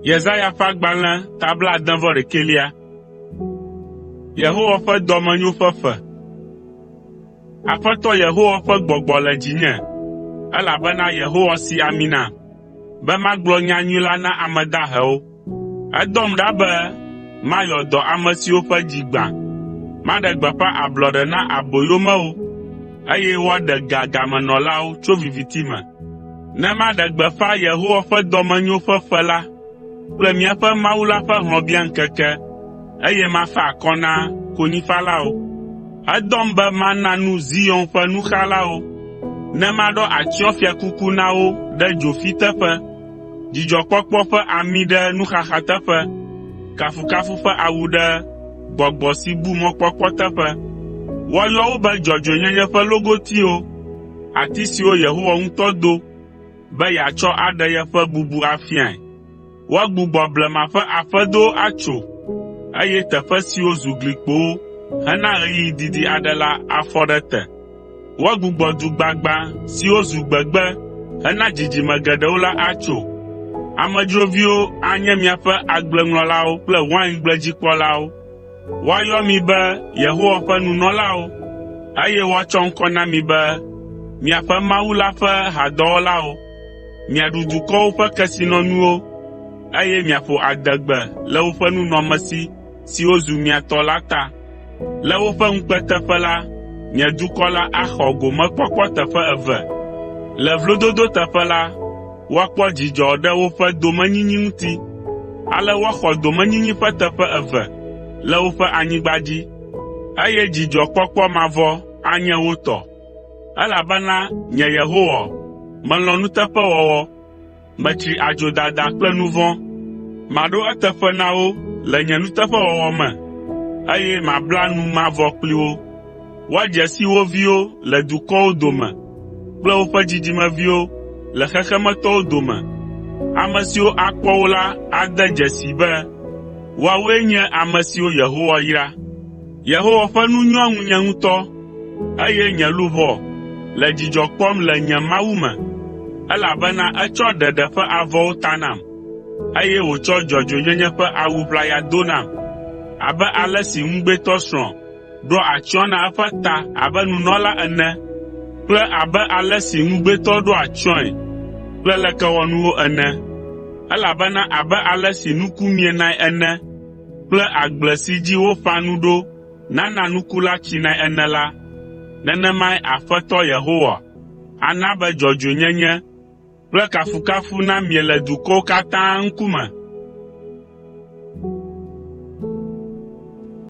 Yesaya ƒe agbalẽ tabla 11. Yehowa ƒe dɔmenyo ƒe fe. Aƒetɔ Yehowa ƒe gbɔgbɔ le dzinye, elabena Yehowa si ami nam, be magblɔ nyanyui la na ame dahewo. Edɔm ɖa be mayɔ dɔ ame siwo ƒe dzi gbã, maɖe gbeƒã ablɔɖe na aboyomewo, eye woaɖe ga gamenɔlawo tso viviti me. Ne maɖe gbeƒã Yehowa ƒe dɔmenyo ƒe fe la kple míaƒe Mawu la ƒe hlɔ̃biaŋkeke, eye mafa akɔ na konyifalawo. Edɔm be mana nu Zion ƒe nuxalawo, ne maɖɔ atsyɔ̃fiakuku na wo ɖe dzofi teƒe, dzidzɔkpɔkpɔ ƒe ami ɖe nuxaxa teƒe, kafukafu ƒe awu ɖe gbɔgbɔ si bu mɔkpɔkpɔ teƒe. Woayɔ wo be dzɔdzɔenyenye ƒe logotiwo, ati siwo Yehowa ŋutɔ do, be yeatsɔ aɖe yeƒe bubu afiae. Woagbugbɔ blema ƒe aƒedowo atso, eye teƒe siwo zu glikpowo hena ɣeyiɣi didi aɖe la afɔ ɖe te. Woagbugbɔ du gbagbã siwo zu gbegbe hena dzidzime geɖewo la atso. Amedzroviwo anye miaƒe agbleŋlɔlawo kple waingbledzikpɔlawo. Woayɔ mi be Yehowa ƒe nunɔlawo, eye woatsɔ ŋkɔ na mi be miaƒe Mawu la ƒe hadɔwɔlawo. Miaɖu dukɔwo ƒe kesinɔnuwo, eye miaƒo adegbe le woƒe nunɔmesi siwo zu mia tɔ la ta. Le woƒe ŋukpeteƒe la, nye dukɔ la axɔ gomekpɔkpɔ teƒe eve. Le vlododo teƒe la, woakpɔ dzidzɔ ɖe woƒe domenyinyi ŋuti. Ale woaxɔ domenyinyi ƒe teƒe eve le woƒe anyigba dzi, eye dzidzɔkpɔkpɔ mavɔ anye wo tɔ. Elabena nye Yehowa, melɔ̃ nuteƒewɔwɔ, metsri adzodada kple nu vɔ̃. Maɖo eteƒe na wo le nye nuteƒewɔwɔ me, eye mabla nu mavɔ kpli wo. Woadze si wo viwo le dukɔwo dome, kple woƒe dzidzimeviwo le xexemetɔwo dome. Ame siwo akpɔ wo la ade dzesi be woawoe nye ame siwo Yehowa yra. Yehowa ƒe nu nyɔ ŋunye ŋutɔ, eye nye luʋɔ le dzidzɔ kpɔm le nye Mawu me, elabena etsɔ ɖeɖe ƒe avɔwo ta nam, eye wòtsɔ dzɔdzɔenyenye ƒe awu ʋlaya do nam. Abe ale si ŋugbetɔsrɔ̃ ɖoa atsyɔ̃ na eƒe ta abe nunɔla ene, kple abe ale si ŋugbetɔ ɖoa atsyɔ̃e kple lekewɔnuwo ene, elabena abe ale si nuku mienae ene, kple agble si dzi woƒã nu ɖo nana nuku la tsinae ene la, nenemae Aƒetɔ Yehowa ana be dzɔdzɔenyenye kple kafukafu namie le dukɔwo katã ŋkume.